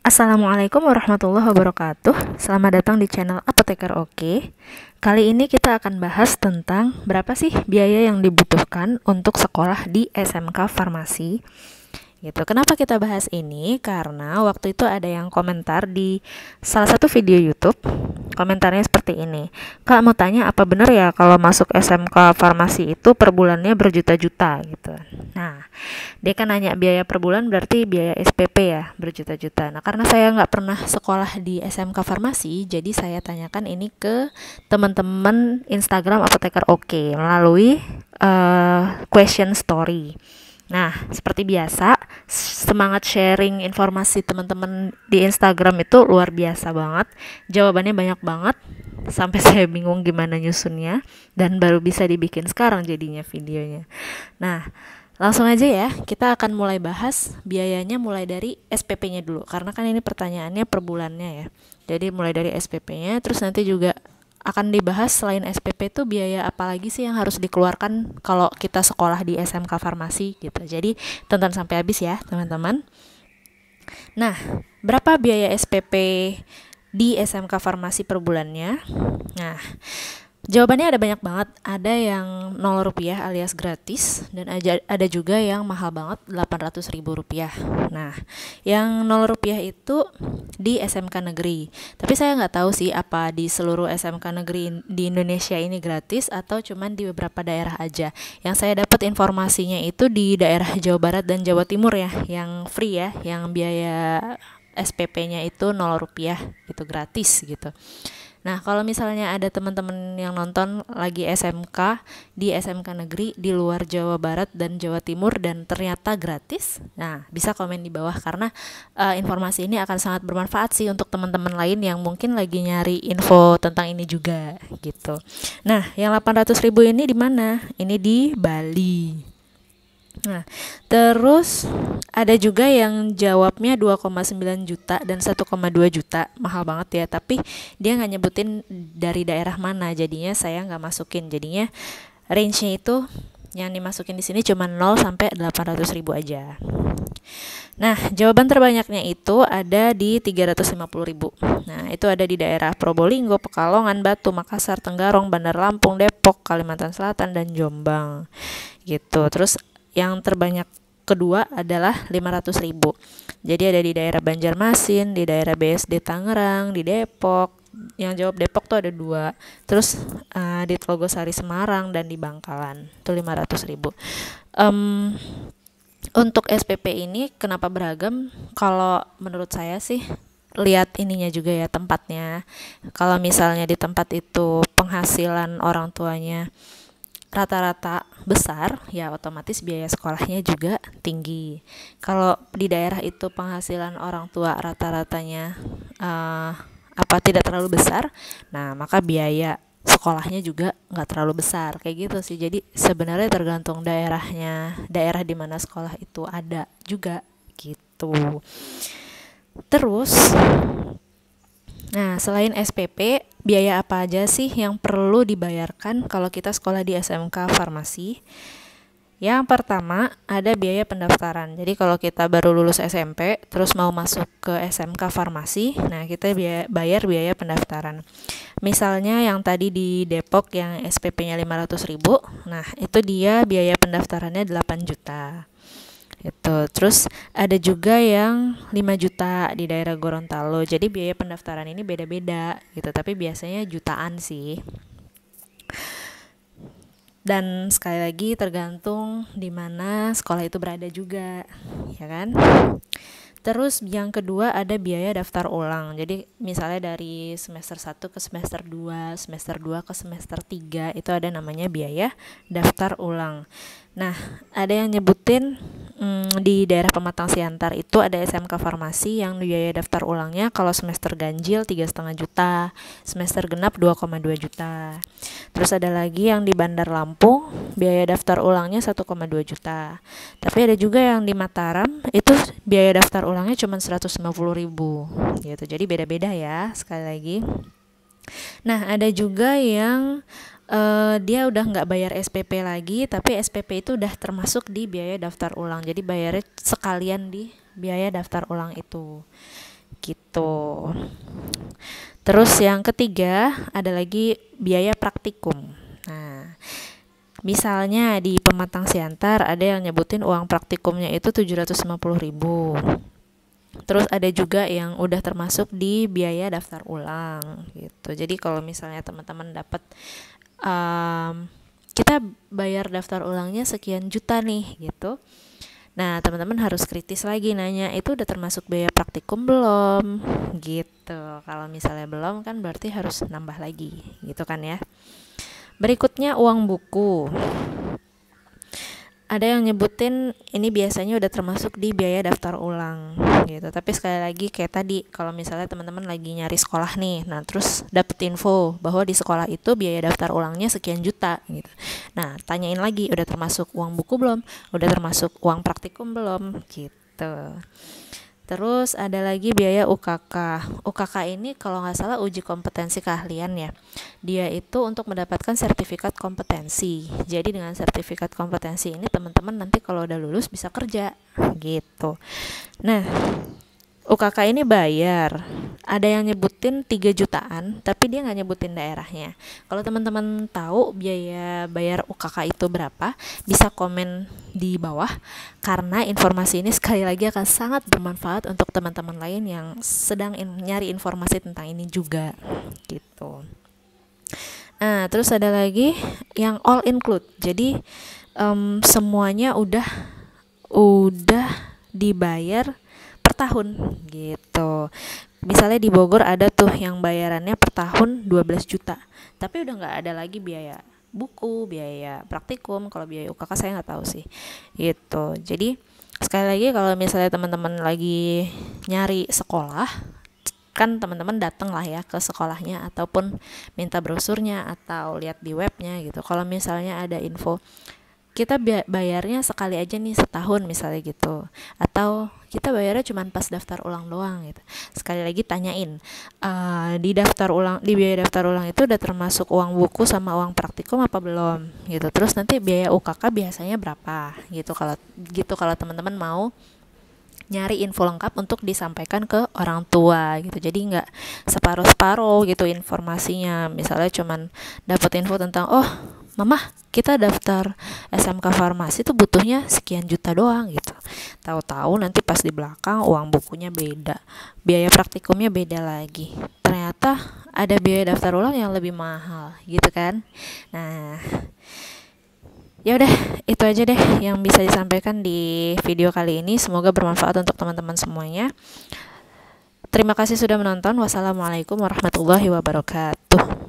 Assalamualaikum warahmatullahi wabarakatuh. Selamat datang di channel Apoteker Oke. Kali ini kita akan bahas tentang berapa sih biaya yang dibutuhkan untuk sekolah di SMK Farmasi. Gitu. Kenapa kita bahas ini? Karena waktu itu ada yang komentar di salah satu video YouTube. Komentarnya seperti ini. Kak, mau tanya apa benar ya kalau masuk SMK Farmasi itu per bulannya berjuta-juta gitu. Nah, dia kan nanya biaya per bulan berarti biaya SPP ya berjuta-juta. Nah, karena saya nggak pernah sekolah di SMK Farmasi, jadi saya tanyakan ini ke teman-teman Instagram Apoteker Oke melalui question story. Nah, seperti biasa, semangat sharing informasi teman-teman di Instagram itu luar biasa banget. Jawabannya banyak banget, sampai saya bingung gimana nyusunnya, dan baru bisa dibikin sekarang jadinya videonya. Nah, langsung aja ya, kita akan mulai bahas biayanya mulai dari SPP-nya dulu, karena kan ini pertanyaannya per bulannya ya. Jadi mulai dari SPP-nya, terus nanti juga akan dibahas selain SPP itu biaya apa lagi sih yang harus dikeluarkan kalau kita sekolah di SMK Farmasi gitu. Jadi tonton sampai habis ya teman-teman. Nah, berapa biaya SPP di SMK Farmasi per bulannya? Nah, jawabannya ada banyak banget. Ada yang 0 rupiah alias gratis, dan ada juga yang mahal banget 800.000 rupiah. Nah, yang 0 rupiah itu di SMK negeri. Tapi saya nggak tahu sih apa di seluruh SMK negeri di Indonesia ini gratis atau cuman di beberapa daerah aja. Yang saya dapat informasinya itu di daerah Jawa Barat dan Jawa Timur ya, yang free ya, yang biaya SPP-nya itu 0 rupiah, itu gratis gitu. Nah, kalau misalnya ada teman-teman yang nonton lagi SMK di SMK negeri di luar Jawa Barat dan Jawa Timur dan ternyata gratis, nah bisa komen di bawah karena informasi ini akan sangat bermanfaat sih untuk teman-teman lain yang mungkin lagi nyari info tentang ini juga gitu. Nah, yang 800.000 ini di mana? Ini di Bali. Nah, terus ada juga yang jawabnya 2,9 juta dan 1,2 juta. Mahal banget ya, tapi dia nggak nyebutin dari daerah mana, jadinya saya nggak masukin. Jadinya range-nya itu yang dimasukin di sini cuma 0 sampai 800.000 aja. Nah, jawaban terbanyaknya itu ada di 350.000. Nah, itu ada di daerah Probolinggo, Pekalongan, Batu, Makassar, Tenggarong, Bandar Lampung, Depok, Kalimantan Selatan, dan Jombang. Gitu. Terus yang terbanyak kedua adalah 500.000. Jadi ada di daerah Banjarmasin, di daerah BSD Tangerang, di Depok. Yang jawab Depok tuh ada 2. Terus di Telogosari Semarang dan di Bangkalan. Itu 500.000. Untuk SPP ini kenapa beragam? Kalau menurut saya sih lihat ininya juga ya, tempatnya. Kalau misalnya di tempat itu penghasilan orang tuanya rata-rata besar, ya otomatis biaya sekolahnya juga tinggi. Kalau di daerah itu penghasilan orang tua rata-ratanya tidak terlalu besar, nah maka biaya sekolahnya juga nggak terlalu besar, kayak gitu sih. Jadi sebenarnya tergantung daerahnya, daerah di mana sekolah itu ada juga gitu. Terus, nah, selain SPP, biaya apa aja sih yang perlu dibayarkan kalau kita sekolah di SMK Farmasi? Yang pertama, ada biaya pendaftaran. Jadi kalau kita baru lulus SMP, terus mau masuk ke SMK Farmasi, nah kita bayar biaya pendaftaran. Misalnya yang tadi di Depok yang SPP-nya 500.000, nah itu dia biaya pendaftarannya 8 juta. Itu. Terus ada juga yang 5 juta di daerah Gorontalo. Jadi biaya pendaftaran ini beda-beda gitu, tapi biasanya jutaan sih. Dan sekali lagi tergantung di mana sekolah itu berada juga, ya kan? Terus yang kedua ada biaya daftar ulang. Jadi misalnya dari semester 1 ke semester 2, semester 2 ke semester 3 itu ada namanya biaya daftar ulang. Nah, ada yang nyebutin di daerah Pematang Siantar itu ada SMK Farmasi yang biaya daftar ulangnya kalau semester ganjil 3,5 juta, semester genap 2,2 juta. Terus ada lagi yang di Bandar Lampung biaya daftar ulangnya 1,2 juta. Tapi ada juga yang di Mataram itu biaya daftar ulangnya cuma 150.000 gitu. Jadi beda-beda ya, sekali lagi. Nah, ada juga yang dia udah nggak bayar SPP lagi, tapi SPP itu udah termasuk di biaya daftar ulang. Jadi bayarnya sekalian di biaya daftar ulang itu. gitu. Terus yang ketiga ada lagi biaya praktikum. Nah, misalnya di Pematang Siantar ada yang nyebutin uang praktikumnya itu 750.000. Terus ada juga yang udah termasuk di biaya daftar ulang gitu. Jadi kalau misalnya teman-teman dapat kita bayar daftar ulangnya sekian juta nih gitu. Nah, teman-teman harus kritis lagi nanya, itu udah termasuk biaya praktikum belum? Gitu. Kalau misalnya belum kan berarti harus nambah lagi, gitu kan ya. Berikutnya uang buku. Ada yang nyebutin ini biasanya udah termasuk di biaya daftar ulang gitu. Tapi sekali lagi kayak tadi, kalau misalnya teman-teman lagi nyari sekolah nih, nah terus dapet info bahwa di sekolah itu biaya daftar ulangnya sekian juta gitu. Nah, tanyain lagi, udah termasuk uang buku belum? Udah termasuk uang praktikum belum? Gitu. Terus ada lagi biaya UKK. UKK ini kalau nggak salah uji kompetensi keahlian ya. Dia itu untuk mendapatkan sertifikat kompetensi. Jadi dengan sertifikat kompetensi ini teman-teman nanti kalau udah lulus bisa kerja gitu. Nah, UKK ini bayar. Ada yang nyebutin 3 jutaan, tapi dia nggak nyebutin daerahnya. Kalau teman-teman tahu biaya bayar UKK itu berapa, bisa komen di bawah. Karena informasi ini sekali lagi akan sangat bermanfaat untuk teman-teman lain yang sedang nyari informasi tentang ini juga. Gitu. Nah, terus ada lagi yang all include. Jadi semuanya udah dibayar per tahun gitu. Misalnya di Bogor ada tuh yang bayarannya per tahun 12 juta. Tapi udah nggak ada lagi biaya buku, biaya praktikum. Kalau biaya UKK saya nggak tahu sih. Gitu. Jadi sekali lagi kalau misalnya teman-teman lagi nyari sekolah, kan teman-teman datang lah ya ke sekolahnya ataupun minta brosurnya atau lihat di webnya gitu. Kalau misalnya ada info kita bayarnya sekali aja nih setahun misalnya gitu, atau kita bayarnya cuma pas daftar ulang doang gitu, sekali lagi tanyain di biaya daftar ulang itu udah termasuk uang buku sama uang praktikum apa belum gitu. Terus nanti biaya UKK biasanya berapa gitu kalau teman-teman mau nyari info lengkap untuk disampaikan ke orang tua gitu. Jadi nggak separuh-separuh gitu informasinya. Misalnya cuman dapat info tentang Mama, kita daftar SMK Farmasi tuh butuhnya sekian juta doang gitu. Tahu-tahu nanti pas di belakang uang bukunya beda, biaya praktikumnya beda lagi. Ternyata ada biaya daftar ulang yang lebih mahal gitu kan. Nah, ya udah, itu aja deh yang bisa disampaikan di video kali ini. Semoga bermanfaat untuk teman-teman semuanya. Terima kasih sudah menonton. Wassalamualaikum warahmatullahi wabarakatuh.